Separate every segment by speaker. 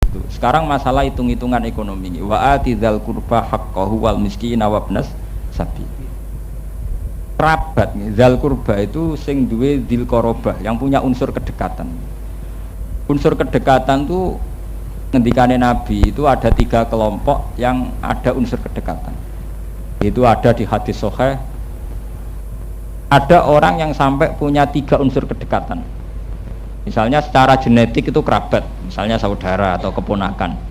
Speaker 1: itu. Sekarang masalah hitung-hitungan ekonomi. Wa atidzal qurba haqqahu wal miskina wabnas sabil. Kerabat nih, zal qurba itu sing duwe dzil qarabah yang punya unsur kedekatan. Unsur kedekatan tuh ngendikane Nabi itu ada 3 kelompok yang ada unsur kedekatan. Itu ada di hadis sahih. Ada orang yang sampai punya 3 unsur kedekatan. Misalnya secara genetik itu kerabat, misalnya saudara atau keponakan.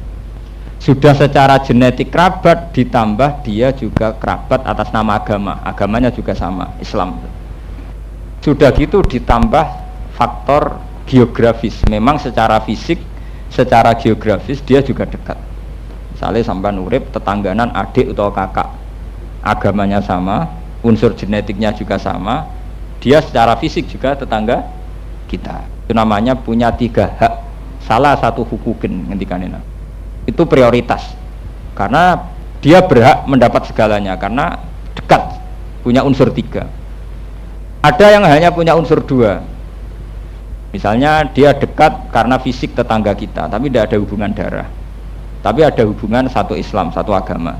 Speaker 1: Sudah secara genetik kerabat ditambah dia juga kerabat atas nama agama, agamanya juga sama, Islam. Sudah gitu ditambah faktor geografis, memang secara fisik, secara geografis dia juga dekat. Misalnya sampai urip tetangganan adik atau kakak, agamanya sama, unsur genetiknya juga sama, dia secara fisik juga tetangga kita. Itu namanya punya 3 hak, salah satu hukukin ngendikane. Itu prioritas karena dia berhak mendapat segalanya karena dekat, punya unsur 3. Ada yang hanya punya unsur 2, misalnya dia dekat karena fisik tetangga kita tapi tidak ada hubungan darah, tapi ada hubungan satu Islam, satu agama.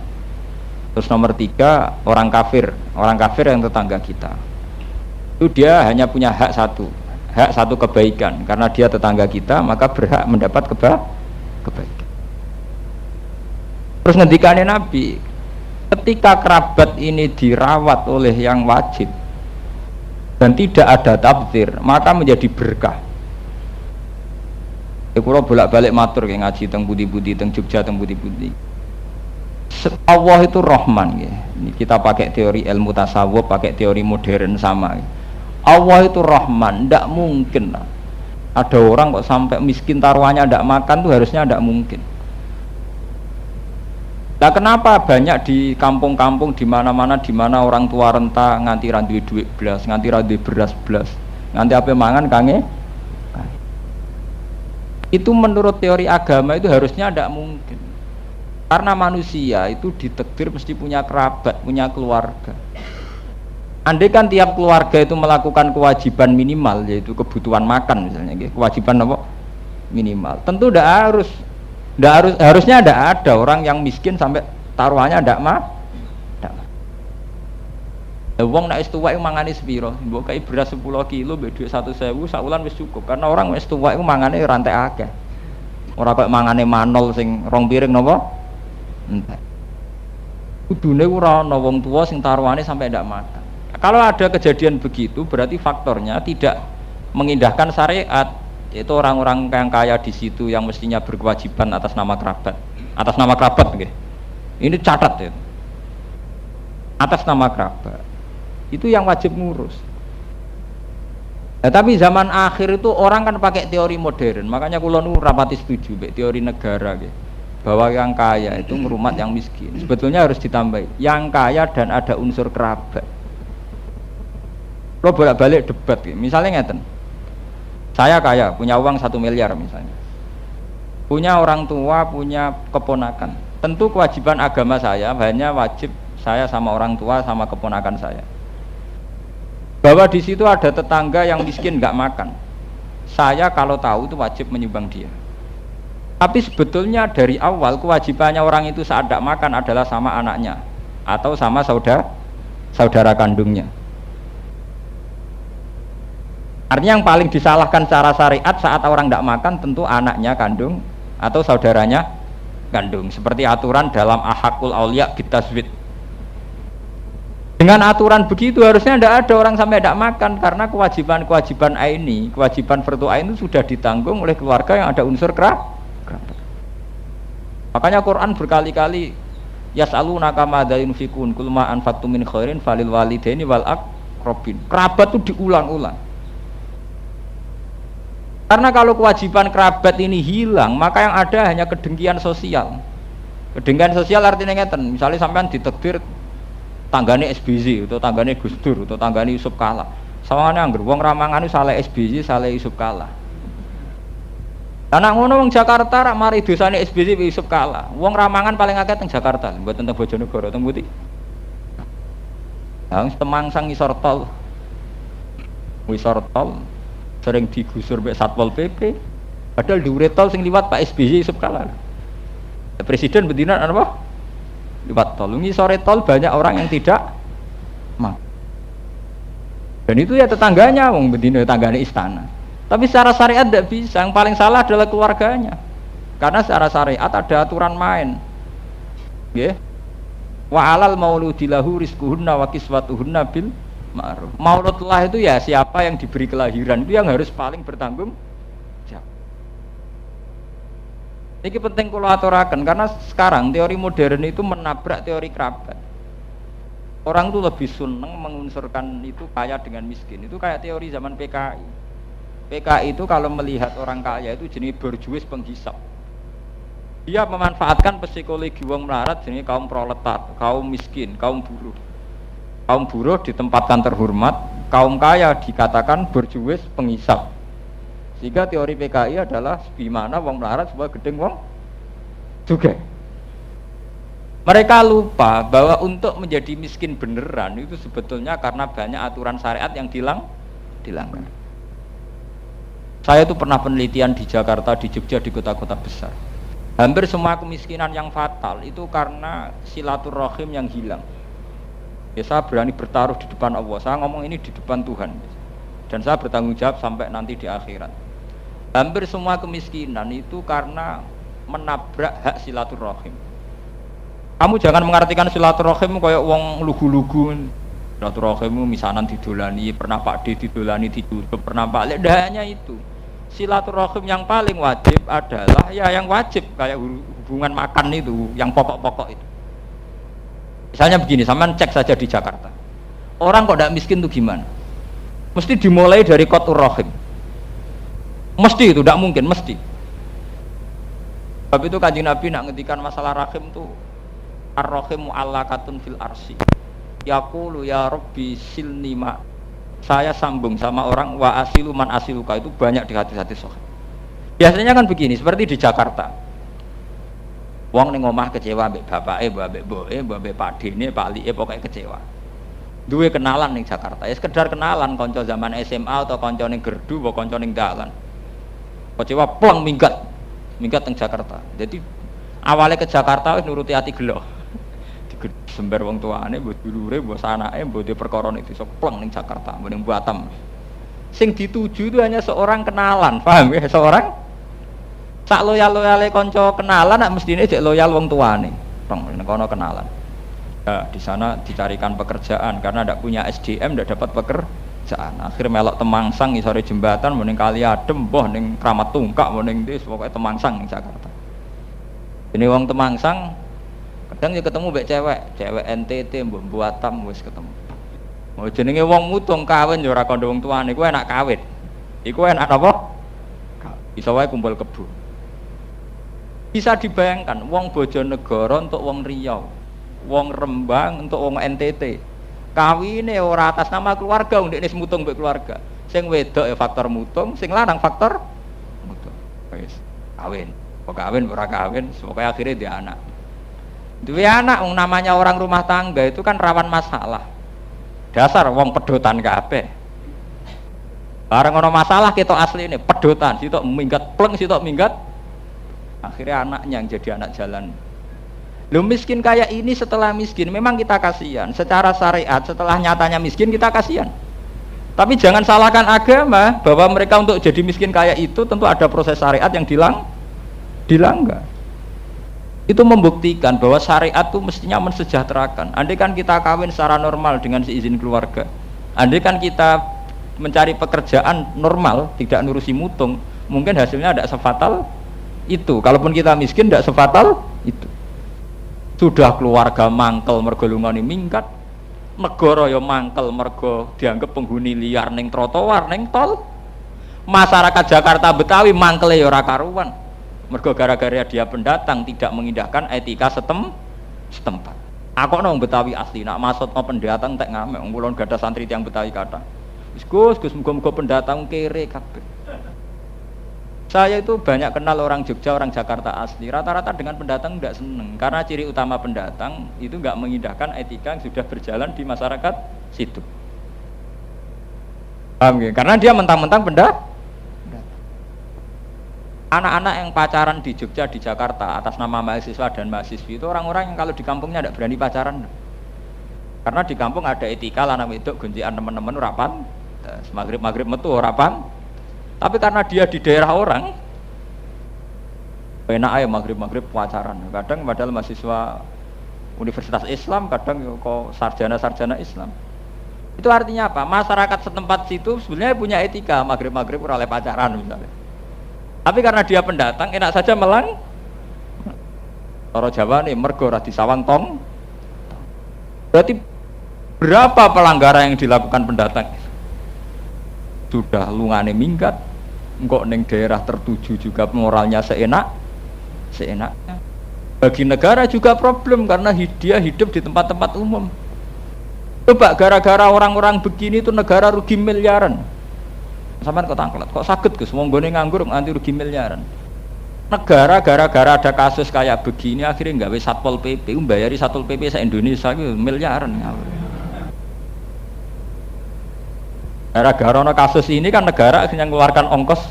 Speaker 1: Terus nomor 3, orang kafir yang tetangga kita, itu dia hanya punya hak satu kebaikan karena dia tetangga kita maka berhak mendapat kebaikan. Terus ngendikane Nabi, ketika kerabat ini dirawat oleh yang wajib dan tidak ada tabdzir, maka menjadi berkah. Kula bolak-balik matur nggih ngaji teng budi-budi teng Jogja teng budi-budi. Allah itu Rahman nggih. Ini kita pakai teori ilmu tasawuf, pakai teori modern sama. Allah itu Rahman, ndak mungkin lah. Ada orang kok sampai miskin taruhannya ndak makan tuh harusnya ndak mungkin. Nah, kenapa banyak di kampung-kampung di mana-mana di mana orang tua renta nganti ra duwe duit blas, nganti ra duwe beras blas, nganti ape mangan kange? Itu menurut teori agama itu harusnya tidak mungkin. Karena manusia itu ditakdir mesti punya kerabat, punya keluarga. Andai kan tiap keluarga itu melakukan kewajiban minimal, yaitu kebutuhan makan misalnya, kewajiban apa? Minimal. Tentu harusnya tidak ada orang yang miskin sampai taruhannya tidak mah. Wong nek wis tuwek mangane sepiro? Mbok kei beras 10 kilo mbek dhuwit 1.000 sakulan wis cukup. Karena orang wis tuwek iku mangane rantai akeh. Ora kok mangane manol sing 2 piring napa? Entek. Kudune ora ana wong tuwa sing taruhane sampai ndak makan. Kalau ada kejadian begitu berarti faktornya tidak mengindahkan syariat. Itu orang-orang yang kaya di situ yang mestinya berkewajiban atas nama kerabat. Atas nama kerabat nggih. Ini catat ya. Atas nama kerabat. Itu yang wajib ngurus. Nah, tapi zaman akhir itu orang kan pakai teori modern. Makanya kula nu rapati setuju mbek teori negara nggih. Bahwa yang kaya itu ngrumat yang miskin. Sebetulnya harus ditambahi yang kaya dan ada unsur kerabat. Lo bolak-balik debat nggih. Misalnya ngeten. Saya kaya, punya uang 1 miliar misalnya. Punya orang tua, punya keponakan. Tentu kewajiban agama saya hanya wajib saya sama orang tua sama keponakan saya. Bahwa di situ ada tetangga yang miskin nggak makan. Saya kalau tahu itu wajib menyumbang dia. Tapi sebetulnya dari awal kewajibannya orang itu saat tidak makan adalah sama anaknya atau sama saudara kandungnya. Artinya yang paling disalahkan secara syariat saat orang tidak makan tentu anaknya kandung atau saudaranya kandung. Seperti aturan dalam ahakul aulia bitaswid. Dengan aturan begitu harusnya tidak ada orang sampai tidak makan karena kewajiban aini, kewajiban fardu ain itu sudah ditanggung oleh keluarga yang ada unsur kerabat. Makanya Quran berkali-kali yas'alunaka madza yunfikun qul ma anfaqtum min khairin falil walidaini wal aqrabin. Kerabat itu diulang-ulang. Karena kalau kewajiban kerabat ini hilang, maka yang ada hanya kedengkian sosial. Kedengkian sosial artinya ngeten, misalnya sampean ditakdir tanggane SBY atau tanggane Gus Dur atau tanggane Yusuf Kala. Sawangane angger wong ramangane saleh SBY, saleh Yusuf Kala. Anak ngono wong Jakarta rak mari dosane SBY Yusuf Kala. Wong ramangan paling akeh teng Jakarta, mboten teng Bojonegoro, teng Putih. Lah Temangsang ngisor tol. Ngisor tol sering digusur mbek Satpol PP. Padahal dhuwure tol sing liwat Pak SBY Yusuf Kala. Presiden betina apa? Liwat tol. Ngisore tol banyak orang yang tidak mampu. Dan itu ya tetangganya, wong betina tetanggane istana. Tapi secara syariat tidak bisa. Yang paling salah adalah keluarganya. Karena secara syariat ada aturan main. Nggih. Wa alal mauludi lahu rizquhunna wa kiswatuhunna bil ma'ruf. Mauludlah itu ya siapa yang diberi kelahiran itu yang harus paling bertanggung jawab. Ini penting kalau aturakan karena sekarang teori modern itu menabrak teori kerabat. Orang tuh lebih seneng mengunsurkan itu kaya dengan miskin. Itu kayak teori zaman PKI. PKI itu kalau melihat orang kaya itu jenis berjuis penghisap. Dia memanfaatkan psikologi wong melarat jenis kaum proletar, kaum miskin, kaum buruh. Kaum buruh ditempatkan terhormat, kaum kaya dikatakan berjuis penghisap. Sehingga teori PKI adalah gimana wong melarat sebuah gedeng wong juga. Mereka lupa bahwa untuk menjadi miskin beneran itu sebetulnya karena banyak aturan syariat yang dilanggar. Saya itu pernah penelitian di Jakarta, di Jogja, di kota-kota besar. Hampir semua kemiskinan yang fatal itu karena silaturahim yang hilang. Ya, saya berani bertaruh di depan Allah. Saya ngomong ini di depan Tuhan. Dan saya bertanggung jawab sampai nanti di akhirat. Hampir semua kemiskinan itu karena menabrak hak silaturahim. Kamu jangan mengartikan silaturahim kayak wong lugu-lugu. Silaturahim misanan didolani, pernah Pak D didolani ditutup, pernah Pak Lek, hanya itu. Silaturahim yang paling wajib adalah ya yang wajib kayak hubungan makan itu, yang pokok-pokok itu. Misalnya begini, sampean cek saja di Jakarta. Orang kok tidak miskin itu gimana? Mesti dimulai dari qatur rahim. Mesti itu, tidak mungkin, mesti. Sebab itu Kanjeng Nabi nak ngendikan masalah rahim itu ar-rahimu allaqatun fil arsi. Yaqulu ya Rabbi silni ma. Saya sambung sama orang wa asilu man asiluka, itu banyak di hadis-hadis sahih. Biasanya kan begini, seperti di Jakarta. Wong ning omah kecewa mbek bapake, mbek mboke, mbek padene, Pak Like pokoke kecewa. Duwe kenalan ning Jakarta. Ya sekedar kenalan kanca zaman SMA atau kanca ning gerdu apa kanca ning dalan. Kecewa pleng minggat. Minggat ning Jakarta. Jadi awalnya ke Jakarta wis nuruti ati gelo. Disember wong tuane, mbok dulure, mbok sanake, mbok de perkara ning desa pleng ning Jakarta, mbok ning Batam. Sing dituju itu hanya seorang kenalan, paham ya? Seorang sak loyal-loyale kanca kenalan nak mestine jek loyal wong tuane. Pleng ning kono kenalan. Ya, di sana dicarikan pekerjaan karena tidak punya SDM, tidak dapat pekerjaan. Akhir melok Temangsang isore jembatan, mau ning Kali Adem, boh ning Kramat Tungkak, mau ning Des, pokoknya Temangsang ning Jakarta. Ini wong Temangsang kadang ya ketemu mbek cewek NTT mbok Batam wis ketemu. Mau jenenge wong mutung kawin ya ora kandha wong tuane, iku enak kawin. Iku enak apa? Iso wae kumpul kebo. Bisa dibayangkan wong Bojonegoro untuk wong Riau, wong Rembang untuk wong NTT. Kawine ora atas nama keluarga, ndekne mutung mbek keluarga. Sing wedok ya faktor mutung, sing lanang faktor mutung. Wis kawin. Kok kawin ora kawin, semoga akhirnya dia anak. Duwe anak namanya orang rumah tangga itu kan rawan masalah. Dasar wong pedotan kabeh. Bareng ono masalah kita asli ini pedotan, sitok minggat pleng, sitok minggat. Akhirnya anaknya yang jadi anak jalan. Lu miskin kayak ini setelah miskin memang kita kasihan. Secara syariat setelah nyatanya miskin kita kasihan. Tapi jangan salahkan agama bahwa mereka untuk jadi miskin kayak itu tentu ada proses syariat yang dilanggar. Itu membuktikan bahwa syariat itu mestinya mensejahterakan. Andai kan kita kawin secara normal dengan seizin keluarga, andai kan kita mencari pekerjaan normal, tidak nurusi mutung, mungkin hasilnya tidak sefatal itu. Kalaupun kita miskin tidak sefatal itu. Sudah keluarga mangkel mergo lungane minggat, negara ya mangkel mergo dianggap penghuni liar ning trotoar ning tol. Masyarakat Jakarta Betawi mangkele ya ora karuan. Mergo gara-gara dia pendatang tidak mengindahkan etika setempat. Aku nang Betawi asli, nak maksud pendatang tak ngamek. Wong kula gak ada santri tiyang Betawi kata. Wis Gus muga-muga pendatang kere kabeh. Saya itu banyak kenal orang Jogja, orang Jakarta asli. Rata-rata dengan pendatang tidak seneng karena ciri utama pendatang itu enggak mengindahkan etika yang sudah berjalan di masyarakat situ. Paham ya? Karena dia mentang-mentang pendatang. Anak-anak yang pacaran di Jogja, di Jakarta atas nama mahasiswa dan mahasiswi itu orang-orang yang kalau di kampungnya tidak berani pacaran. Karena di kampung ada etika lanang wedok gonjekan teman-teman rapan, maghrib metu rapan. Tapi karena dia di daerah orang, enak aja maghrib pacaran. Kadang padahal mahasiswa Universitas Islam, kadang kok sarjana Islam. Itu artinya apa? Masyarakat setempat situ sebenarnya punya etika maghrib oleh pacaran misalnya. Tapi karena dia pendatang, enak saja melang. Orang Jawa nih mergo ora disawang tong. Berarti berapa pelanggaran yang dilakukan pendatang? Sudah lungane minggat, engkau neng daerah tertuju juga moralnya seenaknya. Bagi negara juga problem karena dia hidup di tempat-tempat umum. Coba gara-gara orang-orang begini itu negara rugi miliaran. Sampeyan kok tangklet, kok saged Gus wong nggone nganggur nganti rugi miliaran. Negara gara-gara ada kasus kayak begini akhirnya nggawe Satpol PP, mbayari Satpol PP se Indonesia itu miliaran. Gara-gara kasus ini kan negara akhirnya mengeluarkan ongkos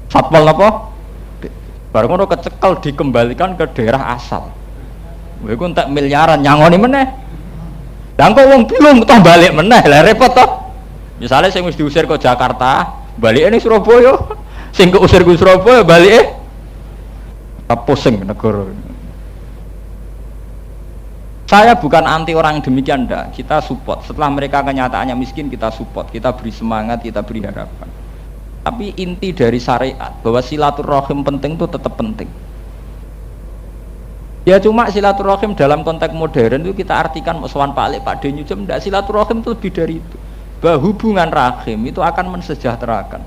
Speaker 1: Satpol apa? Baru ngono kecekel dikembalikan ke daerah asal. Kowe ku entek miliaran nyangoni meneh. Lah kok wong belum toh balik meneh, lah repot toh. Misalnya sing wis diusir ke Jakarta, balik ini Surabaya. Sing keusir ke Surabaya, balik pusing negara. Saya bukan anti orang yang demikian, enggak. Kita support. Setelah mereka kenyataannya miskin, kita support. Kita beri semangat, kita beri harapan. Tapi inti dari syariat bahwa silaturahim penting itu tetap penting. Ya cuma silaturahim dalam konteks modern itu kita artikan sowan Pak Lek, Pak Denyu jam enggak, silaturahim itu lebih dari itu. Bahwa hubungan rahim itu akan mensejahterakan.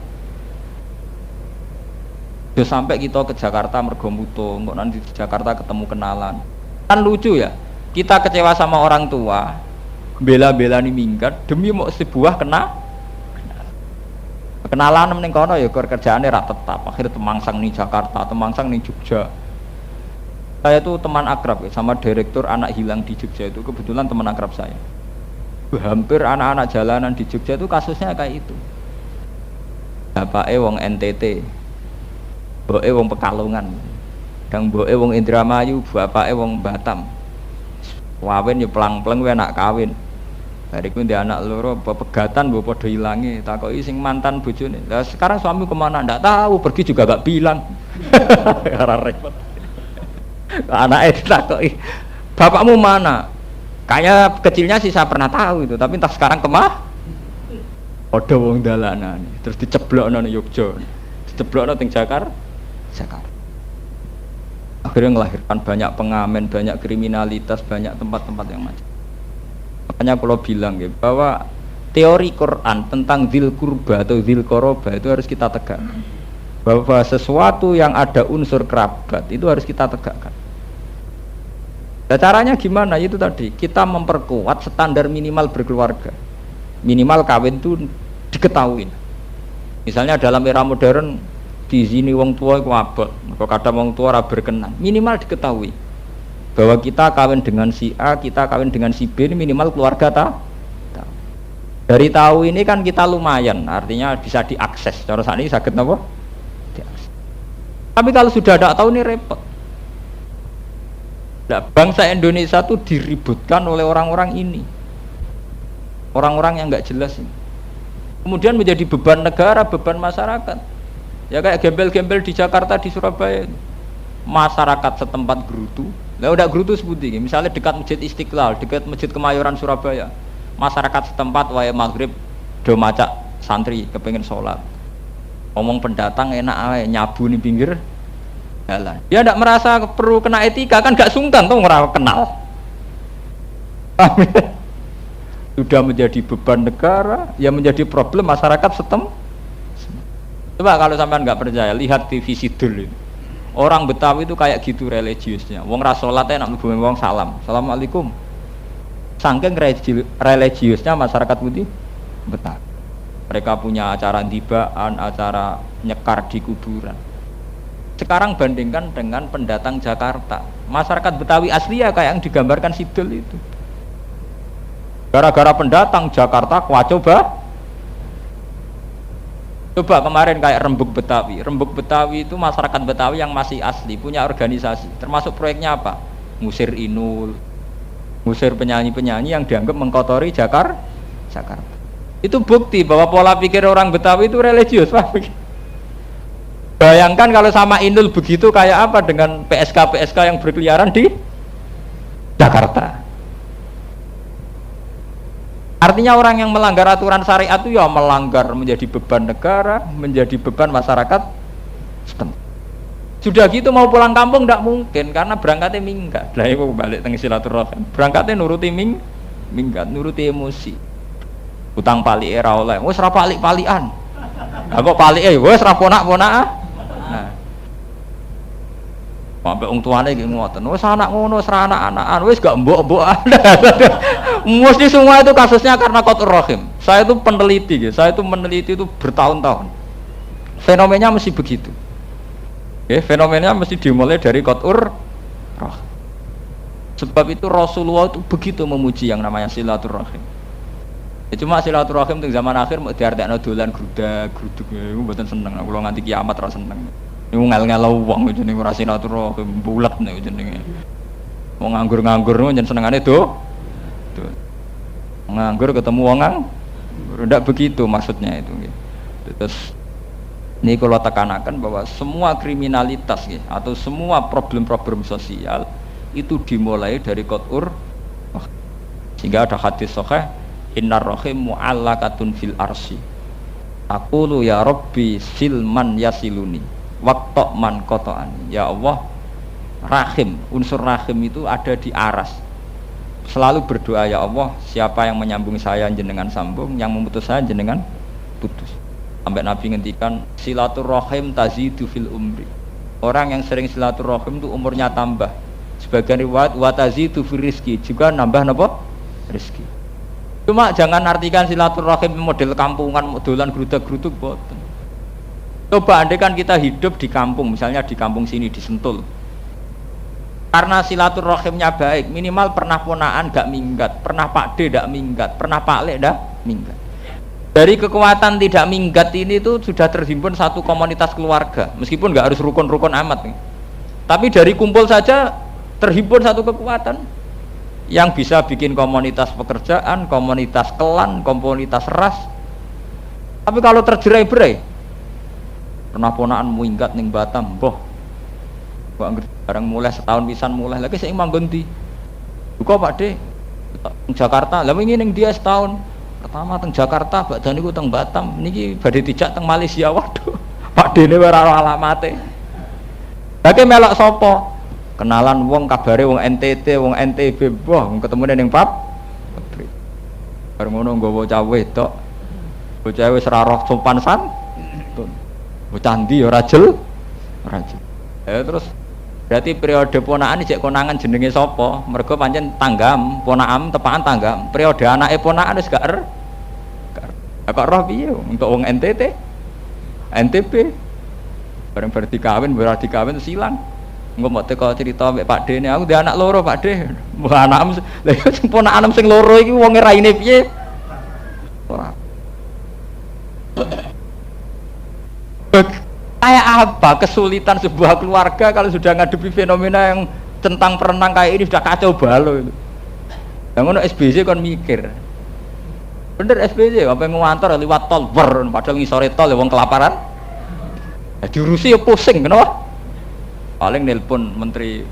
Speaker 1: Sudah sampai kita ke Jakarta mergo muto, kok nanti di Jakarta ketemu kenalan. Kan lucu ya, kita kecewa sama orang tua, bela-bela nih minggat demi mau sebuah kenalan ning kono ya kerjaane ra tetap. Akhirnya temangsang nih Jakarta, temangsang nih Jogja. Saya tuh teman akrab ya, sama direktur anak hilang di Jogja itu kebetulan teman akrab saya. Hampir anak-anak jalanan di Jogja itu kasusnya kayak itu. Bapake wong NTT, mboke wong Pekalongan, dan mboke wong Indramayu, bapake wong Batam. Wawen ya pelang-pelang kuwi anak kawin. Bariku ndek anak loro pegatan mbok padha ilange, takoki sing mantan bojone. Lah sekarang suami kemana? Ndak tahu, pergi juga gak bilang. Ora repot. Anake ditakoki, "Bapakmu mana?" Kayak kecilnya sih saya pernah tahu itu, tapi entah sekarang kemah. Ada wong dalanan, terus diceblokno ning Yogyakarta, diceblokno ning Jakarta. Akhirnya melahirkan banyak pengamen, banyak kriminalitas, banyak tempat-tempat yang macam. Makanya kalau bilang ya, bahwa teori Quran tentang dzil qurba atau dzil qoroba itu harus kita tegakkan. Bahwa sesuatu yang ada unsur kerabat itu harus kita tegakkan. Nah, caranya gimana? Itu tadi kita memperkuat standar minimal berkeluarga, minimal kawin itu diketahui. Misalnya dalam era modern di sini wong tua itu abot, kalau kadang wong tua ora berkenan, minimal diketahui bahwa kita kawin dengan si A, kita kawin dengan si B, ini minimal keluarga tahu. Dari tahu ini kan kita lumayan, artinya bisa diakses. Cara saat ini sakit apa? Diakses. Tapi kalau sudah tidak tahu ini repot. Nah, bangsa Indonesia itu diributkan oleh orang-orang ini, orang-orang yang nggak jelas ini. Kemudian menjadi beban negara, beban masyarakat. Ya kayak gembel-gembel di Jakarta, di Surabaya, masyarakat setempat gerutu. Lah udah gerutu sebuti, misalnya dekat Masjid Istiqlal, dekat Masjid Kemayoran Surabaya, masyarakat setempat wae maghrib do macak santri kepengen sholat. Ngomong pendatang enak ae nyabu di pinggir jalan. Dia tidak merasa perlu kena etika, kan gak sungkan tuh ngerasa kenal. Sudah menjadi beban negara, ya menjadi problem masyarakat Coba kalau sampean nggak percaya, lihat TV Sidul itu. Orang Betawi itu kayak gitu religiusnya. Wong ra salatnya nak mlebu wong salam. Assalamualaikum. Saking religiusnya masyarakat putih Betawi. Mereka punya acara tibaan, acara nyekar di kuburan. Sekarang bandingkan dengan pendatang Jakarta, masyarakat Betawi asli ya kayak yang digambarkan Sidul itu. Gara-gara pendatang Jakarta kuacoba Coba kemarin kayak Rembug Betawi. Rembug Betawi itu masyarakat Betawi yang masih asli, punya organisasi. Termasuk proyeknya apa? Ngusir Inul, ngusir penyanyi-penyanyi yang dianggap mengkotori Jakarta. Itu bukti bahwa pola pikir orang Betawi itu religius, Pak. Bayangkan kalau sama Inul begitu, kayak apa dengan PSK yang berkeliaran di Jakarta. Artinya orang yang melanggar aturan syariat itu ya melanggar, menjadi beban negara, menjadi beban masyarakat setempat. Sudah gitu mau pulang kampung tidak mungkin karena berangkatnya minggat. Lah iku balik teng silaturahim. Berangkatnya nuruti minggat, nuruti emosi. Utang palik era oleh, wis ra palik-palikan. Lah kok palike wis ra ponak-ponak. Nah. Sampai wong tuane iki ngoten, wis anak ngono, wis ra anak-anakan, wis gak mbok-mbokan. Mesti semua itu kasusnya karena qatur rahim. Saya itu peneliti, saya itu meneliti itu bertahun-tahun. Fenomenanya mesti begitu. Fenomenanya mesti dimulai dari qatur rahim. Sebab itu Rasulullah itu begitu memuji yang namanya silaturahim. Cuma silaturahim di zaman akhir mau diartekno dolan gruduk iku mboten seneng. Kula nganti kiamat ra seneng. Iku ngel-ngelo wong jenenge ora silaturahim bulat nek jenenge. Wong nganggur-nganggur njen senengane do. Nganggur ketemu wong ndak begitu maksudnya itu nggih. Terus ini kalau tekanakan bahwa semua kriminalitas atau semua problem-problem sosial itu dimulai dari qatur. Sehingga ada hadis sahih, innar rahim mu'allaqatun fil arsy. Aqulu ya rabbi silman yasiluni waqta man qata'ani. Ya Allah, rahim, unsur rahim itu ada di aras. Selalu berdoa, ya Allah, siapa yang menyambung saya jenengan sambung, yang memutus saya jenengan putus. Sampai Nabi ngendikan silaturahim tazidu fil umri. Orang yang sering silaturahim itu umurnya tambah. Sebagian riwayat wa tazidu fil rizki, juga nambah napa? Rizki. Cuma jangan artikan silaturahim model kampungan, modelan geruduk-geruduk boten. Coba andai kan kita hidup di kampung, misalnya di kampung sini di Sentul. Karena silaturahimnya baik, minimal pernah ponaan gak minggat, pernah Pak D gak minggat, pernah Pak Le gak minggat. Dari kekuatan tidak minggat ini tuh sudah terhimpun satu komunitas keluarga, meskipun gak harus rukun-rukun amat nih. Tapi dari kumpul saja terhimpun satu kekuatan yang bisa bikin komunitas pekerjaan, komunitas kelan, komunitas ras. Tapi kalau terjerai-berai, pernah ponaan minggat ning Batam, boh. Barang mulai setahun pisan mulai lagi saya manggon di kok Pak D Jakarta lah ini ning dia setahun pertama teng Jakarta badan niku teng Batam niki badhe dijak teng Malaysia. Waduh Pak D ne ora alamate lagi melok sapa kenalan wong kabare wong NTT wong NTB boh ketemu ning Pap bareng ngono nggawa cah wedok bocah wis ora roh sopan santun bocah ndi ora jel terus berarti periode ponaan ini cek konangan jenenge sapa mergo pancen tanggam ponaan tepaan tanggam periode anake ponaan wis gak kok roh piye untuk wong NTT NTB bareng berarti kawin berarti kawin silang engko mbok teko cerita mbek Pak D ne aku duwe anak loro Pak D wah anakmu lha yo sing ponaan sing loro iki wonge raine piye ora kayak apa kesulitan sebuah keluarga kalau sudah ngadepi fenomena yang centang perenang kayak ini sudah kacau balau itu. Yang ngono SBC kan mikir. Bener SBC apa ngantor liwat tol ber padahal ngisore tol ya wong kelaparan. Ya diurusi ya pusing kenapa? Paling nelpon menteri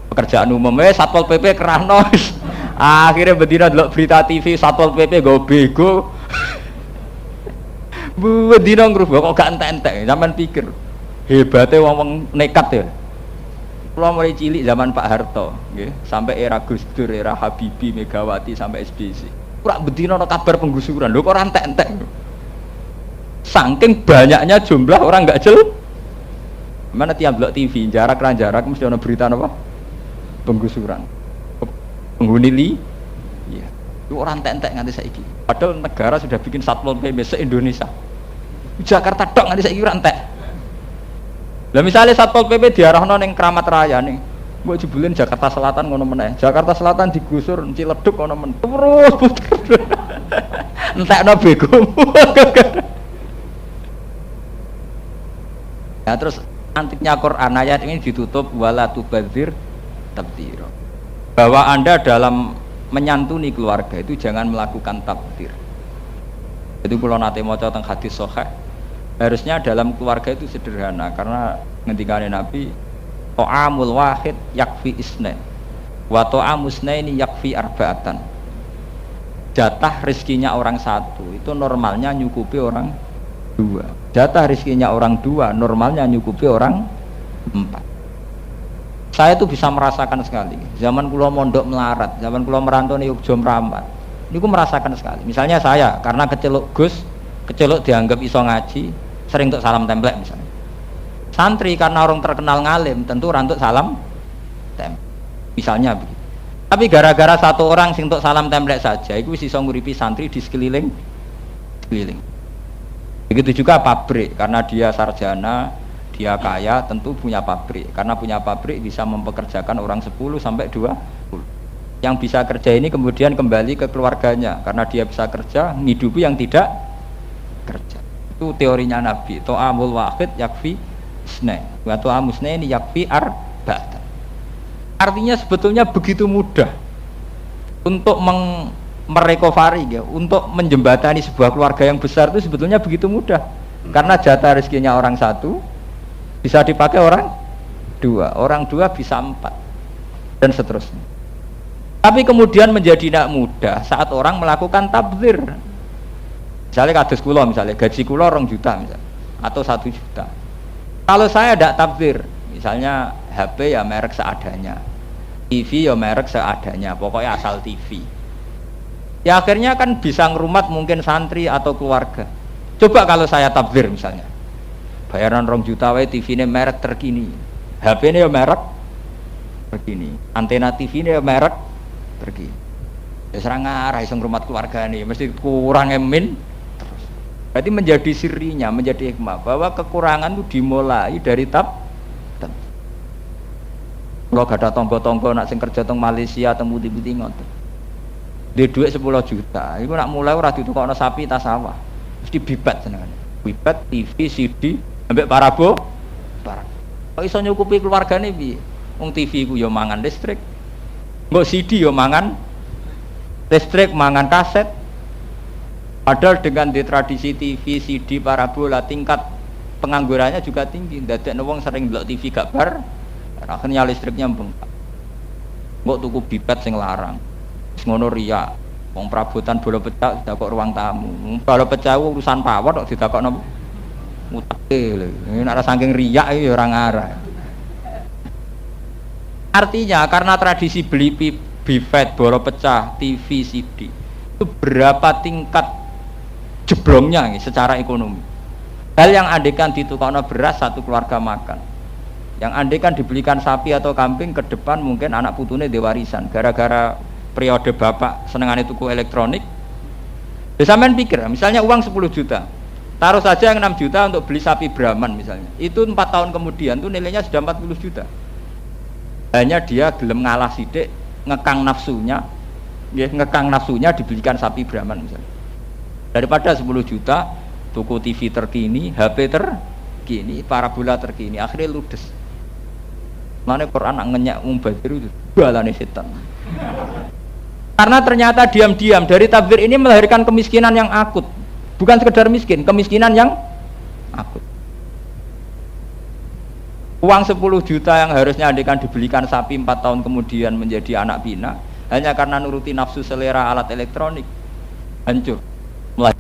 Speaker 1: pekerjaan umum Satpol PP kerahno. Akhirnya betina delok berita TV Satpol PP go bego. Buat dino ngerubah kok gak entek-entek, zaman pikir hebatnya wong nekat ya. Kalau mulai cilik zaman Pak Harto, ya, sampai era Gus Dur, era Habibie, Megawati sampai SBC. Kurang bedino ada kabar penggusuran, lho kok entek-entek. Saking banyaknya jumlah orang nggak jel. Mana tiap blok TV jarak mesti ada berita apa? Penggusuran, penghuni li. Iya. Itu orang entek-entek nganti saiki. Padahal negara sudah bikin Satpol PP se-Indonesia. Jakarta tok nganti saiki ora entek. Lah misale Satpol PP diarahno ning Kramat Raya ning mbok jebulin Jakarta Selatan ngono meneh. Jakarta Selatan digusur Ciledug ngono men. Terus puter. Entekno begomu. Nah terus antiknya Quran ayat ini ditutup wala tubadzir tabdzira. Bahwa Anda dalam menyantuni keluarga itu jangan melakukan tabdzir. Jadi kalau nate maca teng hadis sahih, harusnya dalam keluarga itu sederhana karena ngendikane Nabi ta'amul wahid yakfi isnain wa ta'amusnaini yakfi arba'atan. Jatah rezekinya orang satu itu normalnya nyukupi orang dua. Jatah rezekinya orang dua normalnya nyukupi orang empat. Saya itu bisa merasakan sekali. Zaman kula mondok melarat, zaman kula merantau ning Yogyakarta meramat. Niku merasakan sekali. Misalnya saya karena keceluk Gus, keceluk dianggap iso ngaji, sering untuk salam templek misalnya. Santri karena orang terkenal ngalim, tentu rantuk salam templek. Misalnya begitu. Tapi gara-gara satu orang sing untuk salam templek saja, itu wis iso nguripi santri di sekeliling. Begitu juga pabrik, karena dia sarjana, dia kaya, tentu punya pabrik. Karena punya pabrik bisa mempekerjakan orang 10 sampai 20. Yang bisa kerja ini kemudian kembali ke keluarganya, karena dia bisa kerja, menghidupi yang tidak kerja. Itu teorinya Nabi. Ta'amul wahid yakfi isnain, wa ta'amusnaini yakfi arba'atan. Artinya sebetulnya begitu mudah untuk merecovery ya, untuk menjembatani sebuah keluarga yang besar itu sebetulnya begitu mudah. Karena jatah rezekinya orang satu bisa dipakai orang dua bisa 4 dan seterusnya. Tapi kemudian menjadi tidak mudah saat orang melakukan tabdzir. Misalnya kados kula, misalnya gaji kula 2 juta misalnya, atau 1 juta. Kalau saya tidak tabdzir, misalnya HP ya merek seadanya, TV ya merek seadanya, pokoknya asal TV. Ya akhirnya kan bisa ngerumat mungkin santri atau keluarga. Coba kalau saya tabdzir misalnya, bayaran 2 juta wae, TV ini merek terkini, HP ini ya merek terkini, antena TV ini ya merek terkini. Ya serang ngarah iso ngrumat keluarga nih, mesti kurang emin. Berarti menjadi sirinya, menjadi hikmah bahwa kekurangan itu dimulai dari tabdzir. Kalau gak ada tonggo-tonggo nak sing kerja teng Malaysia teng putih-putih ngoten. Di duit 10 juta, itu nak mulai ora ditukokno sapi tas sawah. Mesti bibat senengane. Bibat, TV, CD, ambek parabo. Kok iso nyukupi keluargane piye? Wong TV ku ya mangan listrik. Mbok CD ya mangan listrik, mangan kaset. Padahal dengan di tradisi TV, CD, parabola tingkat penganggurannya juga tinggi. Dadekno wong sering ndelok TV gak bar. Akhirnya listriknya bengkak. Mbok tuku bibet sing larang. Wis ngono riya. Wong perabotan bola pecah didakok ruang tamu. Bola pecah urusan pawon kok didakokno mutake lho. Nek saking riya iki ya ora ngarah. Artinya karena tradisi beli bifet, bola pecah, TV, CD itu berapa tingkat jeblongnya nih, secara ekonomi. Hal yang andekan ditukokno beras satu keluarga makan, yang andekan dibelikan sapi atau kambing ke depan mungkin anak putune diwarisan gara-gara periode bapak senengane tuku elektronik. Ya sampean pikir, misalnya uang 10 juta, taruh saja yang 6 juta untuk beli sapi Brahman misalnya, itu 4 tahun kemudian tuh nilainya sudah 40 juta. Hanya dia gelem ngalah sidik, ngekang nafsunya, ya, ngekang nafsunya dibelikan sapi Brahman misalnya. Daripada 10 juta tuku TV terkini, HP terkini, parabola terkini, akhirnya ludes. Mana Quran ngenyak mubadir itu balane setan. Karena ternyata diam-diam dari tabdzir ini melahirkan kemiskinan yang akut. Bukan sekedar miskin, kemiskinan yang akut. Uang 10 juta yang harusnya andekan dibelikan sapi 4 tahun kemudian menjadi anak pinak, hanya karena nuruti nafsu selera alat elektronik, hancur. Mulai